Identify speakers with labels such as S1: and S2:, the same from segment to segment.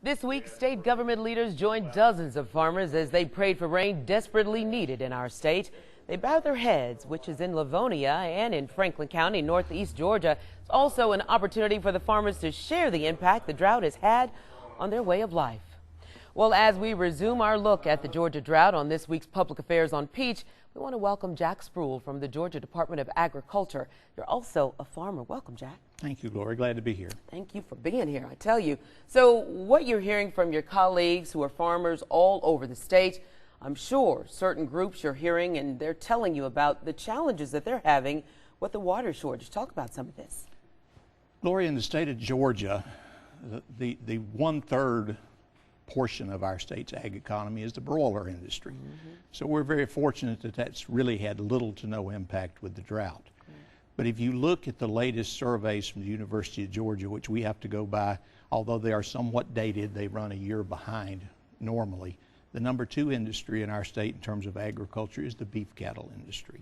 S1: This week, state government leaders joined dozens of farmers as they prayed for rain desperately needed in our state. They bowed their heads, which is in Livonia and in Franklin County, northeast Georgia. It's also an opportunity for the farmers to share the impact the drought has had on their way of life. Well, as we resume our look at the Georgia drought on this week's Public Affairs on Peach, we want to welcome Jack Spruill from the Georgia Department of Agriculture. You're also a farmer. Welcome, Jack.
S2: Thank you, Gloria. Glad to be here.
S1: Thank you for being here, I tell you. So what you're hearing from your colleagues who are farmers all over the state, I'm sure certain groups you're hearing and they're telling you about the challenges that they're having with the water shortage. Talk about some of this.
S2: Gloria, in the state of Georgia, the 1/3 portion of our state's ag economy is the broiler industry. So we're very fortunate that that's really had little to no impact with the drought. But if you look at the latest surveys from the University of Georgia, which we have to go by, although they are somewhat dated, they run a year behind normally. The number 2 industry in our state in terms of agriculture is the beef cattle industry.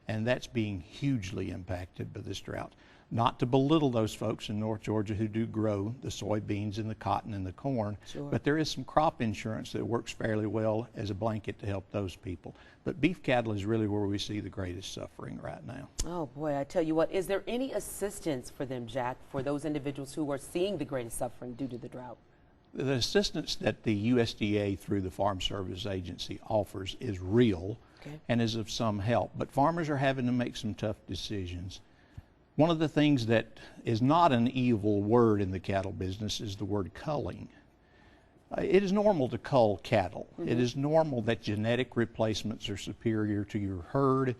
S2: And that's being hugely impacted by this drought. Not to belittle those folks in North Georgia who do grow the soybeans and the cotton and the corn, but there is some crop insurance that works fairly well as a blanket to help those people. But beef cattle is really where we see the greatest suffering right now.
S1: Oh boy, I tell you what, is there any assistance for them, Jack, for those individuals who are seeing the greatest suffering due to the drought?
S2: The assistance that the USDA through the Farm Service Agency offers is real and is of some help, but farmers are having to make some tough decisions. One of the things that is not an evil word in the cattle business is the word culling. It is normal to cull cattle. It is normal that genetic replacements are superior to your herd,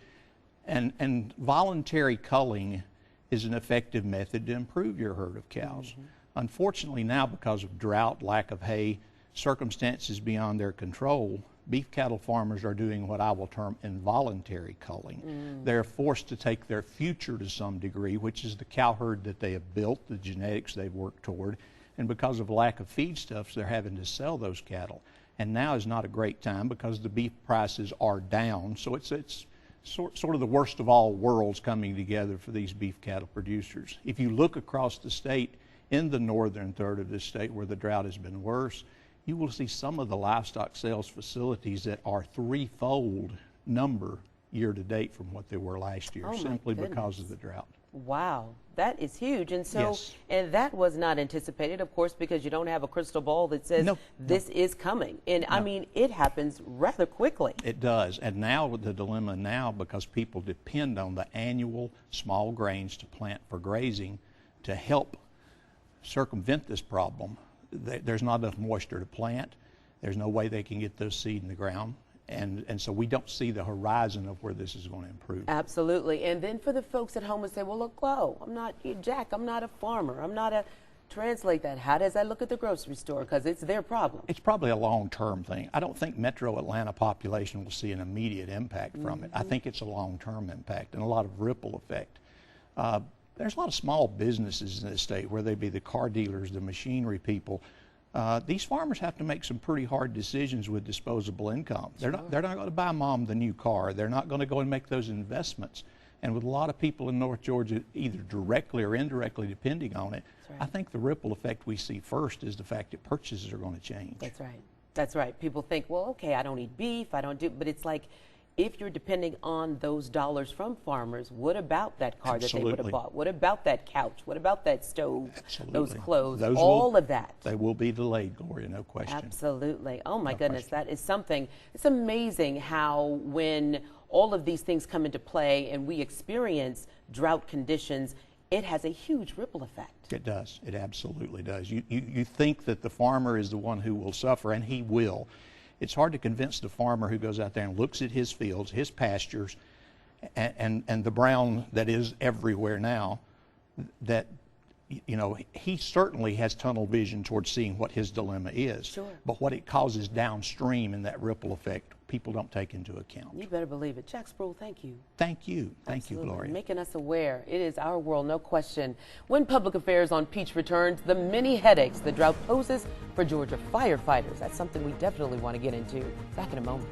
S2: and voluntary culling is an effective method to improve your herd of cows. Unfortunately now, because of drought, lack of hay, circumstances beyond their control, beef cattle farmers are doing what I will term involuntary culling. They're forced to take their future to some degree, which is the cow herd that they have built, the genetics they've worked toward, and because of lack of feedstuffs, they're having to sell those cattle. And now is not a great time because the beef prices are down, so it's sort of the worst of all worlds coming together for these beef cattle producers. If you look across the state, in the northern third of the state where the drought has been worse, you will see some of the livestock sales facilities that are 3-fold number year to date from what they were last year, simply because of the drought.
S1: Wow, that is huge. And so, and that was not anticipated, of course, because you don't have a crystal ball that says this is coming. And I mean, it happens rather quickly.
S2: It does. And now with the dilemma now, because people depend on the annual small grains to plant for grazing to help circumvent this problem, there's not enough moisture to plant. There's no way they can get those seed in the ground. And so we don't see the horizon of where this is going to improve.
S1: Absolutely. And then for the folks at home who say, well, look, I'm not, Jack, I'm not a farmer. I'm not a, translate that. How does that look at the grocery store? Because it's their problem.
S2: It's probably a long-term thing. I don't think metro Atlanta population will see an immediate impact from it. I think it's a long-term impact and a lot of ripple effect. There's a lot of small businesses in this state, where they be the car dealers, the machinery people. These farmers have to make some pretty hard decisions with disposable income. They're not going to buy mom the new car. They're not going to go and make those investments. And with a lot of people in North Georgia either directly or indirectly depending on it, I think the ripple effect we see first is the fact that purchases are going to change.
S1: That's right. That's right. People think, well, okay, I don't eat beef, I don't do, but it's like, if you're depending on those dollars from farmers, what about that car that they would have bought? What about that couch? What about that stove? Those clothes? All of that.
S2: They will be delayed, Gloria, no question.
S1: Absolutely. Oh my goodness, that is something. It's amazing how when all of these things come into play and we experience drought conditions, it has a huge ripple effect.
S2: It does. It absolutely does. You think that the farmer is the one who will suffer, and he will. It's hard to convince the farmer who goes out there and looks at his fields, his pastures, and the brown that is everywhere now, that, you know, he certainly has tunnel vision towards seeing what his dilemma is. But what it causes downstream in that ripple effect, people don't take into account.
S1: You better believe it. Jack Spruill, thank you.
S2: Thank you. Thank you, Gloria.
S1: Making us aware. It is our world, no question. When Public Affairs on Peach returns, the many headaches the drought poses for Georgia firefighters. That's something we definitely want to get into. Back in a moment.